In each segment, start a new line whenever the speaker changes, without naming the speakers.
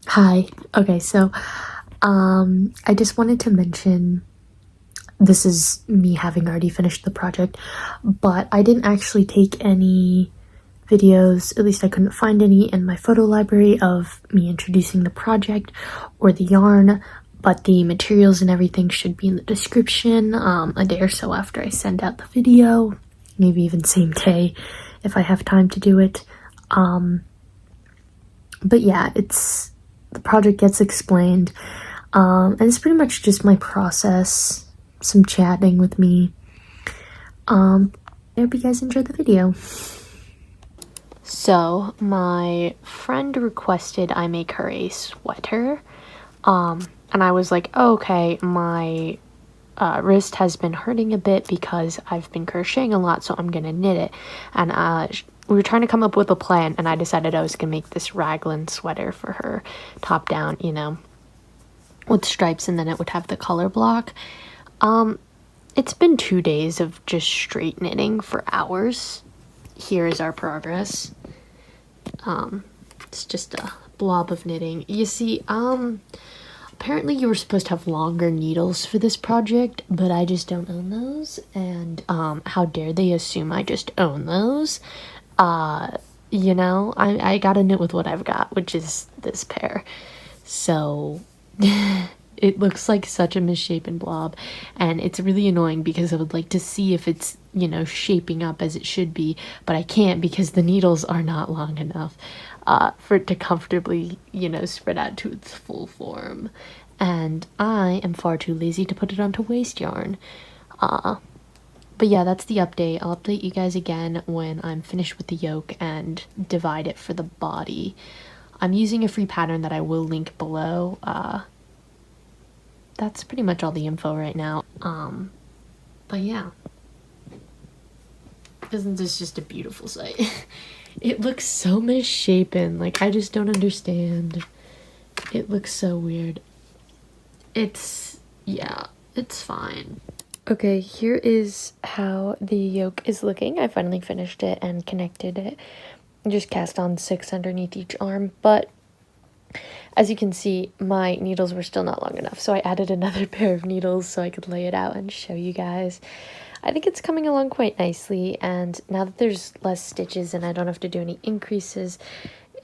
Hi. Okay, so I just wanted to mention this is me having already finished the project, but I didn't actually take any videos, at least I couldn't find any in my photo library of me introducing the project or the yarn, but the materials and everything should be in the description a day or so after I send out the video, maybe even same day if I have time to do it. But yeah, the project gets explained, and it's pretty much just my process, some chatting with me. I hope you guys enjoyed the video. So my friend requested I make her a sweater, and I was like, oh, okay, my wrist has been hurting a bit because I've been crocheting a lot, so I'm gonna knit it. And we were trying to come up with a plan, and I decided I was gonna make this raglan sweater for her, top down, you know, with stripes, and then it would have the color block. It's been 2 days of just straight knitting for hours. Here is our progress. It's just a blob of knitting. You see, apparently you were supposed to have longer needles for this project, but I just don't own those, and how dare they assume I just own those. You know, I gotta knit with what I've got, which is this pair. So it looks like such a misshapen blob, and it's really annoying because I would like to see if it's, you know, shaping up as it should be, but I can't because the needles are not long enough for it to comfortably, you know, spread out to its full form, and I am far too lazy to put it onto waste yarn. But yeah, that's the update. I'll update you guys again when I'm finished with the yoke and divide it for the body. I'm using a free pattern that I will link below. That's pretty much all the info right now. But yeah. Isn't this just a beautiful sight? It looks so misshapen. Like, I just don't understand. It looks so weird. Yeah, it's fine. Okay, here is how the yoke is looking. I finally finished it and connected it. I just cast on 6 underneath each arm, but as you can see, my needles were still not long enough, so I added another pair of needles so I could lay it out and show you guys. I think it's coming along quite nicely, and now that there's less stitches and I don't have to do any increases,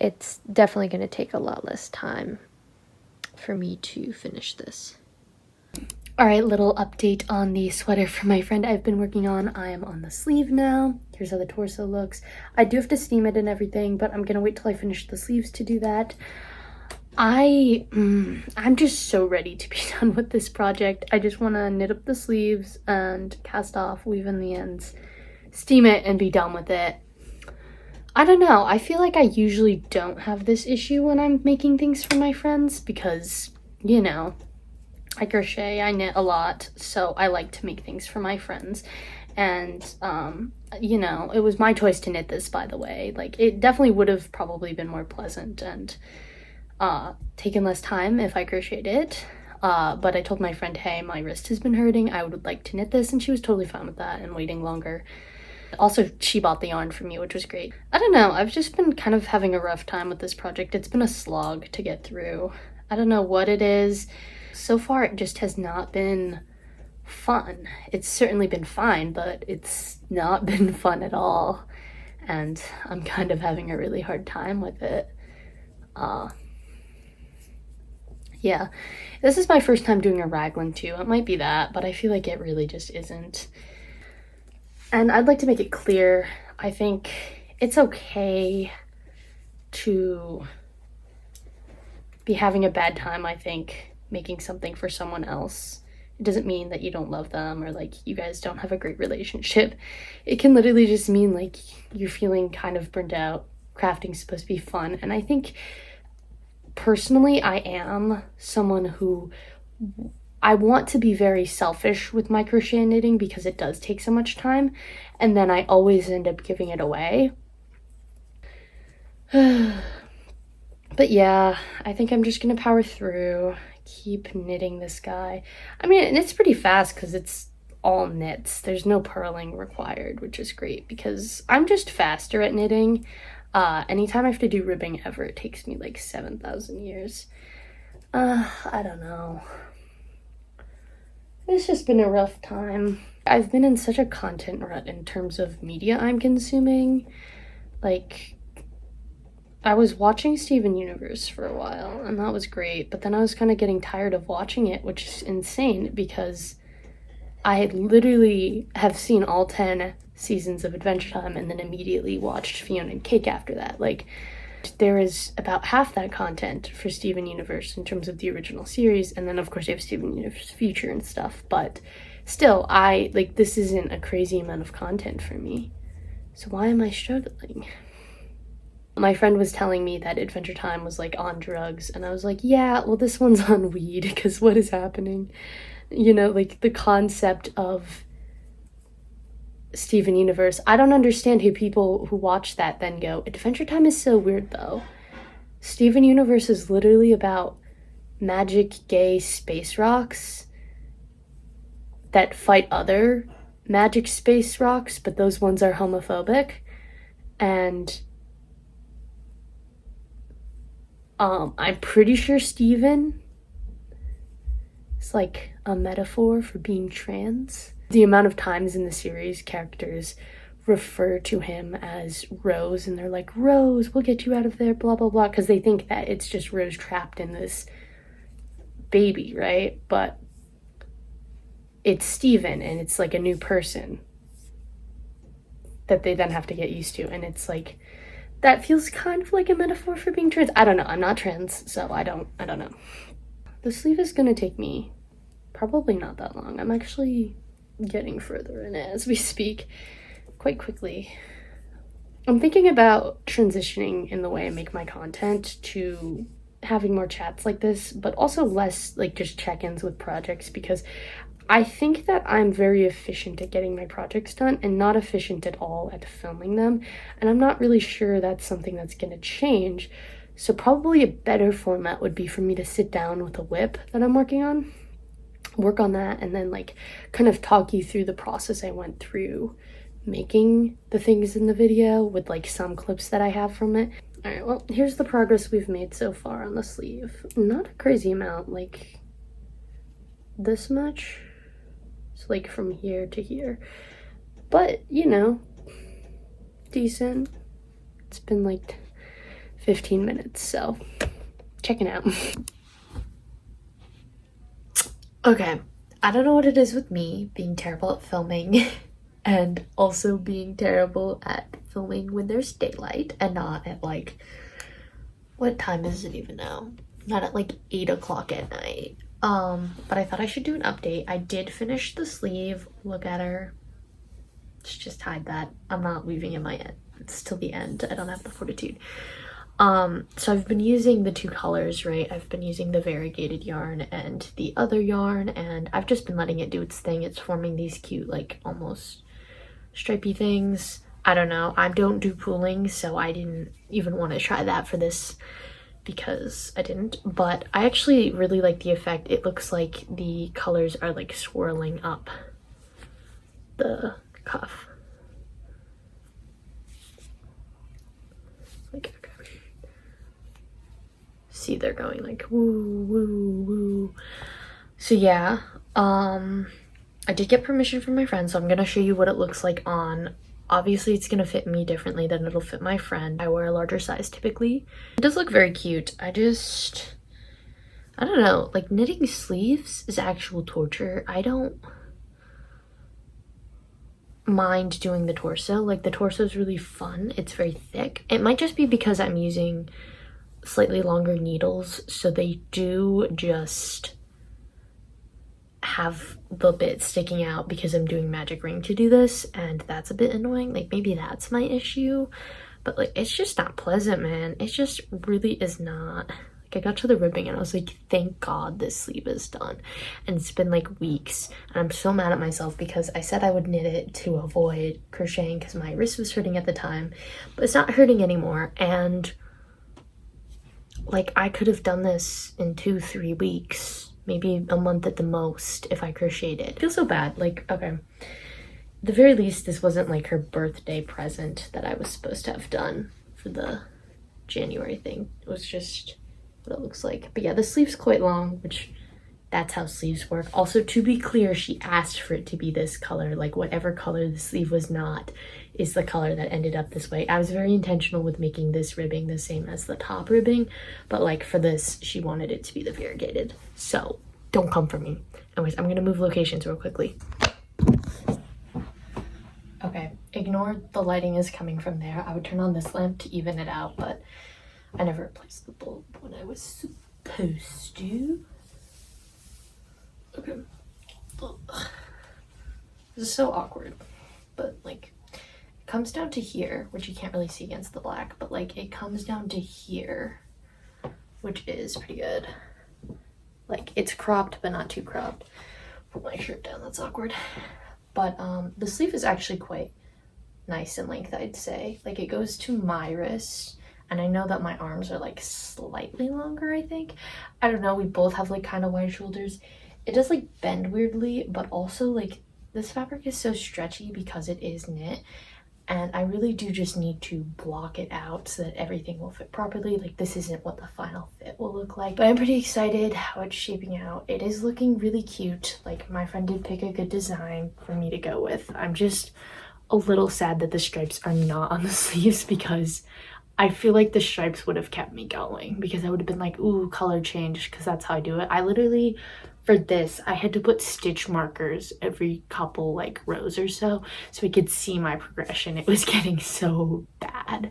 it's definitely going to take a lot less time for me to finish this. Alright, little update on the sweater for my friend I've been working on. I am on the sleeve now. Here's how the torso looks. I do have to steam it and everything, but I'm gonna wait till I finish the sleeves to do that. I'm just so ready to be done with this project. I just want to knit up the sleeves and cast off, weave in the ends, steam it, and be done with it. I don't know. I feel like I usually don't have this issue when I'm making things for my friends because, you know, I crochet, I knit a lot, so I like to make things for my friends. And, you know, it was my choice to knit this, by the way. Like, it definitely would have probably been more pleasant and taken less time if I crocheted it. But I told my friend, hey, my wrist has been hurting. I would like to knit this, and she was totally fine with that and waiting longer. Also, she bought the yarn from me, which was great. I don't know, I've just been kind of having a rough time with this project. It's been a slog to get through. I don't know what it is. So far, it just has not been fun. It's certainly been fine, but it's not been fun at all. And I'm kind of having a really hard time with it. Yeah, this is my first time doing a raglan too. It might be that, but I feel like it really just isn't. And I'd like to make it clear, I think it's okay to be having a bad time, I think, making something for someone else. It doesn't mean that you don't love them or like you guys don't have a great relationship. It can literally just mean like you're feeling kind of burned out. Crafting's supposed to be fun. And I think personally, I am someone who I want to be very selfish with my crochet and knitting because it does take so much time, and then I always end up giving it away. But yeah, I think I'm just gonna power through, keep knitting this guy. I mean, and it's pretty fast because it's all knits. There's no purling required, which is great because I'm just faster at knitting. Anytime I have to do ribbing ever, it takes me like 7,000 years. I don't know. It's just been a rough time. I've been in such a content rut in terms of media I'm consuming. Like, I was watching Steven Universe for a while, and that was great, but then I was kind of getting tired of watching it, which is insane because I literally have seen all 10 seasons of Adventure Time and then immediately watched Fiona and Cake after that. Like, there is about half that content for Steven Universe in terms of the original series, and then of course you have Steven Universe Future and stuff, but still, this isn't a crazy amount of content for me. So why am I struggling? My friend was telling me that Adventure Time was like on drugs, and I was like, yeah, well, this one's on weed, because what is happening? You know, like the concept of Steven Universe. I don't understand who people who watch that then go, Adventure Time is so weird though. Steven Universe is literally about magic gay space rocks that fight other magic space rocks, but those ones are homophobic. And I'm pretty sure Steven is like a metaphor for being trans. The amount of times in the series characters refer to him as Rose, and they're like, Rose, we'll get you out of there, blah, blah, blah, because they think that it's just Rose trapped in this baby, right? But it's Steven, and it's like a new person that they then have to get used to, and it's like, that feels kind of like a metaphor for being trans. I don't know, I'm not trans, so I don't know. The sleeve is gonna take me probably not that long. I'm actually getting further in it as we speak quite quickly. I'm thinking about transitioning in the way I make my content to having more chats like this, but also less like just check-ins with projects, because I think that I'm very efficient at getting my projects done and not efficient at all at filming them, and I'm not really sure that's something that's going to change. So probably a better format would be for me to sit down with a whip that I'm working on, work on that, and then like kind of talk you through the process I went through making the things in the video with like some clips that I have from it. All right, well, here's the progress we've made so far on the sleeve. Not a crazy amount, like this much. It's like from here to here, but you know, decent. It's been like 15 minutes, so check it out. Okay, I don't know what it is with me being terrible at filming and also being terrible at filming when there's daylight and not at like, what time is it even now? Not at like 8 o'clock at night. But I thought I should do an update. I did finish the sleeve. Look at her. Let's just hide that. I'm not leaving in my end. It's till the end. I don't have the fortitude. So I've been using the two colors, right? I've been using the variegated yarn and the other yarn, and I've just been letting it do its thing. It's forming these cute, like, almost stripey things. I don't know. I don't do pooling, so I didn't even want to try that for this because I didn't. But I actually really like the effect. It looks like the colors are, like, swirling up the cuff. Like, see, they're going like woo woo woo. So yeah, I did get permission from my friend, so I'm gonna show you what it looks like on. Obviously it's gonna fit me differently than it'll fit my friend. I wear a larger size typically. It does look very cute. I don't know, like knitting sleeves is actual torture. I don't mind doing the torso. Like the torso is really fun. It's very thick. It might just be because I'm using slightly longer needles, so they do just have the bit sticking out because I'm doing magic ring to do this, and that's a bit annoying. Like maybe that's my issue, but like it's just not pleasant, man. It just really is not. Like I got to the ribbing and I was like, thank God this sleeve is done. And it's been like weeks, and I'm so mad at myself because I said I would knit it to avoid crocheting because my wrist was hurting at the time, but it's not hurting anymore. And like I could have done this in 2-3 weeks, maybe a month at the most if I crocheted. I feel so bad. Like, okay, at the very least this wasn't like her birthday present that I was supposed to have done for the January thing. It was just what it looks like. But yeah, the sleeve's quite long, which that's how sleeves work. Also, to be clear, she asked for it to be this color. Like whatever color the sleeve was not is the color that ended up this way. I was very intentional with making this ribbing the same as the top ribbing, but like for this, she wanted it to be the variegated. So don't come for me. Anyways, I'm gonna move locations real quickly. Okay, ignore the lighting is coming from there. I would turn on this lamp to even it out, but I never replaced the bulb when I was supposed to. Okay. Ugh. This is so awkward, but like it comes down to here, which you can't really see against the black, but like it comes down to here, which is pretty good. Like it's cropped, but not too cropped. Put my shirt down, that's awkward. But the sleeve is actually quite nice in length, I'd say. Like it goes to my wrist, and I know that my arms are like slightly longer, I think. I don't know, we both have like kind of wide shoulders. It does like bend weirdly, but also like this fabric is so stretchy because it is knit, and I really do just need to block it out so that everything will fit properly. Like this isn't what the final fit will look like, but I'm pretty excited how it's shaping out. It is looking really cute. Like my friend did pick a good design for me to go with. I'm just a little sad that the stripes are not on the sleeves, because I feel like the stripes would have kept me going, because I would have been like, ooh, color change, because that's how I do it. I literally, for this, I had to put stitch markers every couple like rows or so I could see my progression. It was getting so bad.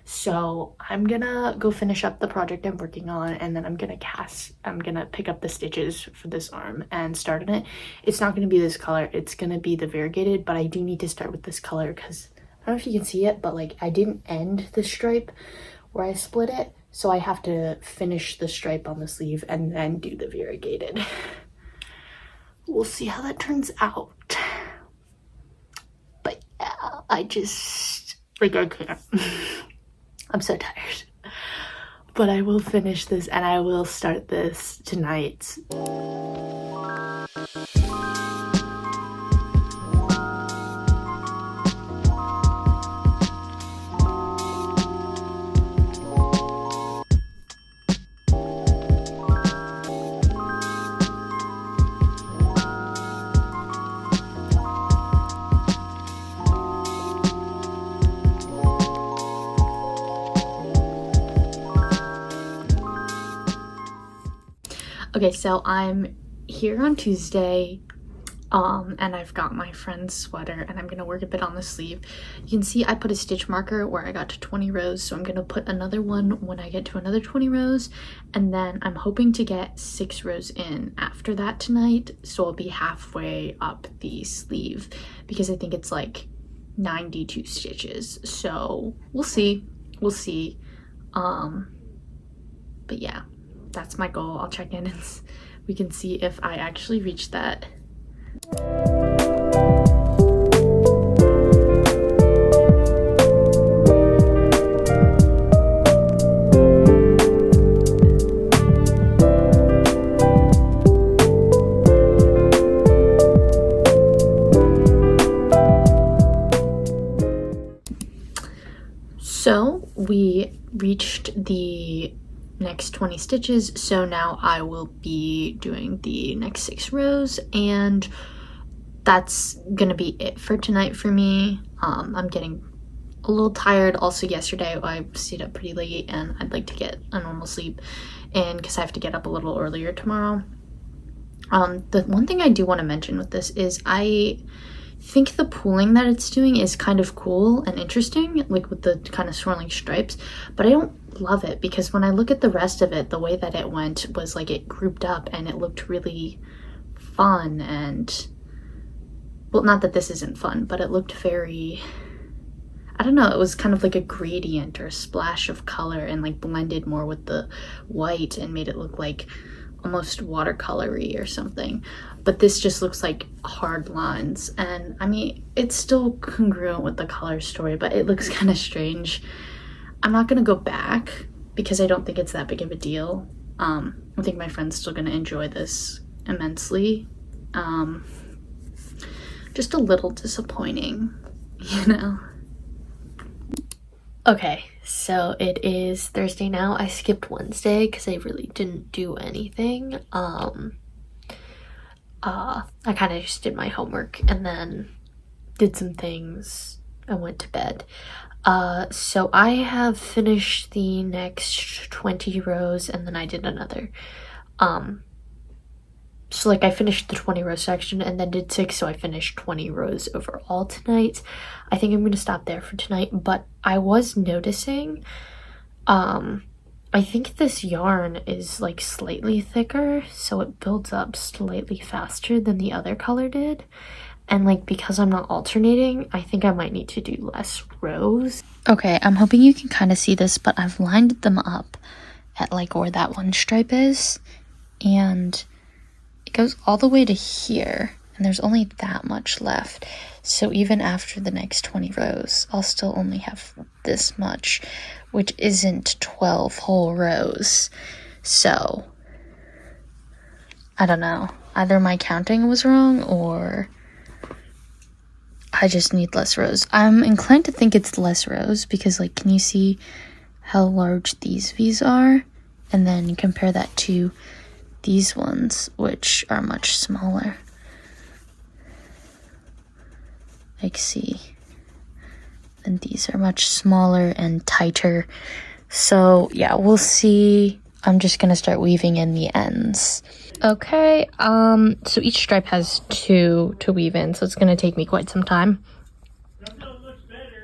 So I'm gonna go finish up the project I'm working on, and then I'm gonna pick up the stitches for this arm and start on it. It's not gonna be this color, it's gonna be the variegated, but I do need to start with this color because I don't know if you can see it, but like I didn't end the stripe where I split it, so I have to finish the stripe on the sleeve and then do the variegated. We'll see how that turns out. But yeah, I just, like I can't. I'm so tired. But I will finish this and I will start this tonight. Okay, so I'm here on Tuesday, and I've got my friend's sweater, and I'm gonna work a bit on the sleeve. You can see I put a stitch marker where I got to 20 rows, so I'm gonna put another one when I get to another 20 rows, and then I'm hoping to get 6 rows in after that tonight, so I'll be halfway up the sleeve, because I think it's like 92 stitches, so we'll see. But yeah, that's my goal. I'll check in and we can see if I actually reach that. So we reached the next 20 stitches, so now I will be doing the next 6 rows, and that's gonna be it for tonight for me. I'm getting a little tired. Also yesterday I stayed up pretty late, and I'd like to get a normal sleep, and because I have to get up a little earlier tomorrow. The one thing I do want to mention with this is I think the pooling that it's doing is kind of cool and interesting, like with the kind of swirling stripes, but I don't love it, because when I look at the rest of it, the way that it went was like it grouped up and it looked really fun, and well, not that this isn't fun, but it looked very, I don't know, it was kind of like a gradient or a splash of color, and like blended more with the white and made it look like almost watercolory or something. But this just looks like hard lines, and I mean it's still congruent with the color story, but it looks kind of strange. I'm not gonna go back because I don't think it's that big of a deal. I think my friend's still gonna enjoy this immensely. Just a little disappointing, you know. Okay, so it is Thursday now. I skipped Wednesday because I really didn't do anything. I kind of just did my homework and then did some things and went to bed. So I have finished the next 20 rows and then I did another. So like I finished the 20 row section and then did 6, so I finished 20 rows overall tonight. I think I'm gonna stop there for tonight, but I was noticing, I think this yarn is like slightly thicker, so it builds up slightly faster than the other color did. And like because I'm not alternating, I think I might need to do less rows. Okay, I'm hoping you can kind of see this, but I've lined them up at like where that one stripe is, and it goes all the way to here, and there's only that much left. So even after the next 20 rows, I'll still only have this much, which isn't 12 whole rows. So I don't know. Either my counting was wrong or I just need less rows. I'm inclined to think it's less rows because, like, can you see how large these V's are? And then compare that to these ones, which are much smaller. Like, see, and these are much smaller and tighter. So yeah, we'll see. I'm just gonna start weaving in the ends. Okay, so each stripe has 2 to weave in, so it's gonna take me quite some time.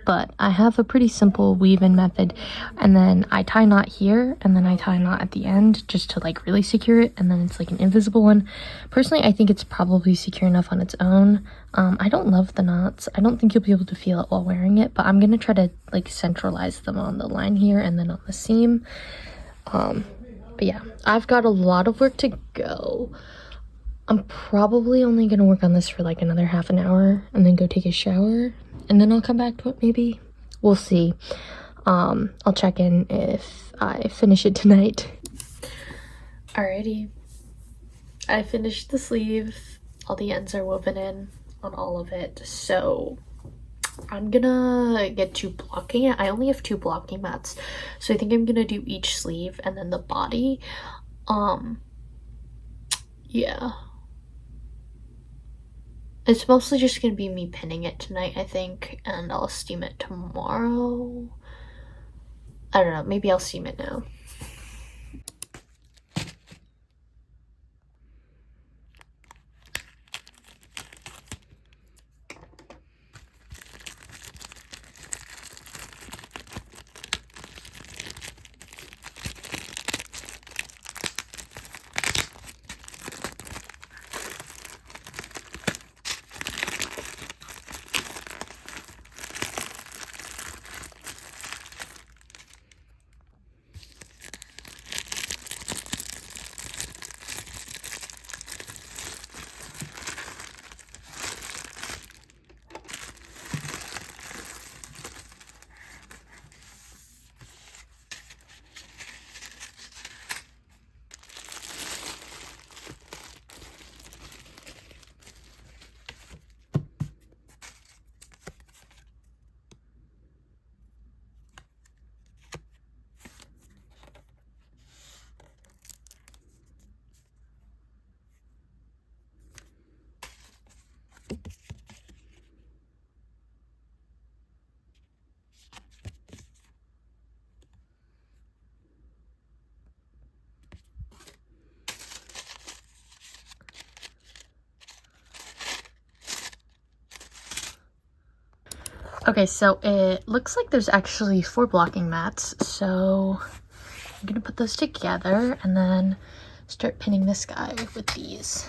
But I have a pretty simple weave-in method, and then I tie knot here, and then I tie knot at the end just to like really secure it, and then it's like an invisible one. Personally, I think it's probably secure enough on its own. I don't love the knots. I don't think you'll be able to feel it while wearing it, but I'm gonna try to like centralize them on the line here and then on the seam. But yeah, I've got a lot of work to go. I'm probably only gonna work on this for like another half an hour and then go take a shower, and then I'll come back to it maybe. We'll see. I'll check in if I finish it tonight. Alrighty. I finished the sleeve. All the ends are woven in on all of it. So I'm gonna get to blocking it. I only have 2 blocking mats. So I think I'm gonna do each sleeve and then the body. Yeah. It's mostly just gonna be me pinning it tonight, I think, and I'll steam it tomorrow. I don't know, maybe I'll steam it now. Okay, so it looks like there's actually 4 blocking mats, so I'm gonna put those together and then start pinning this guy with these.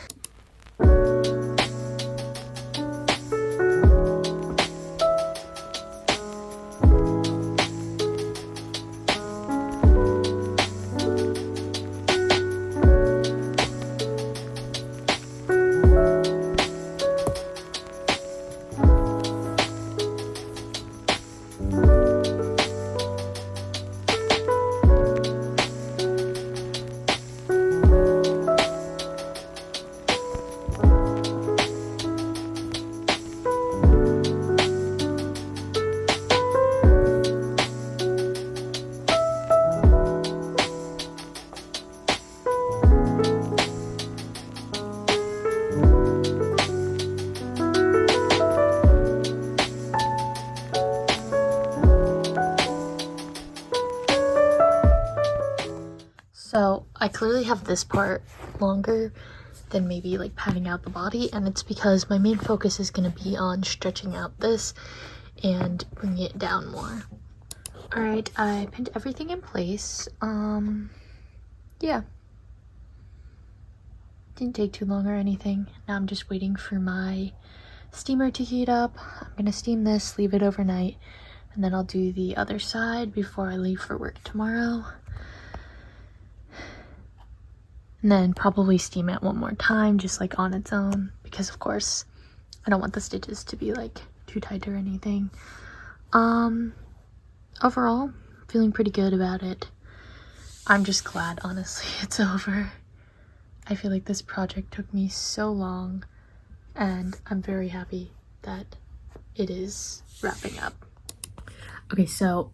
clearly have this part longer than maybe like padding out the body, and it's because my main focus is going to be on stretching out this and bringing it down more. All right, I pinned everything in place. Yeah, didn't take too long or anything. Now I'm just waiting for my steamer to heat up. I'm gonna steam this, leave it overnight, and then I'll do the other side before I leave for work tomorrow. And then probably steam it one more time, just like on its own, because of course I don't want the stitches to be like too tight or anything. Overall, feeling pretty good about it. I'm just glad, honestly, it's over. I feel like this project took me so long, and I'm very happy that it is wrapping up. Okay, so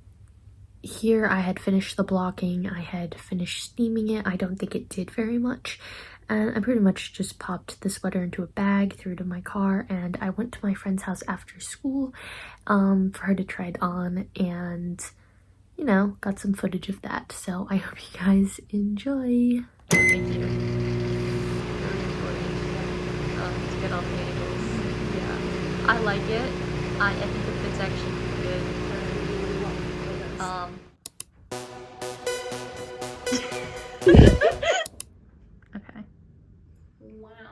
here I had finished the blocking, I had finished steaming it. I don't think it did very much, and I pretty much just popped the sweater into a bag, threw it in my car, and I went to my friend's house after school for her to try it on, and you know, got some footage of that. So I hope you guys enjoy. Thank you. To get all the angles. Yeah, I like it. I think it fits actually pretty good. Okay. Wow.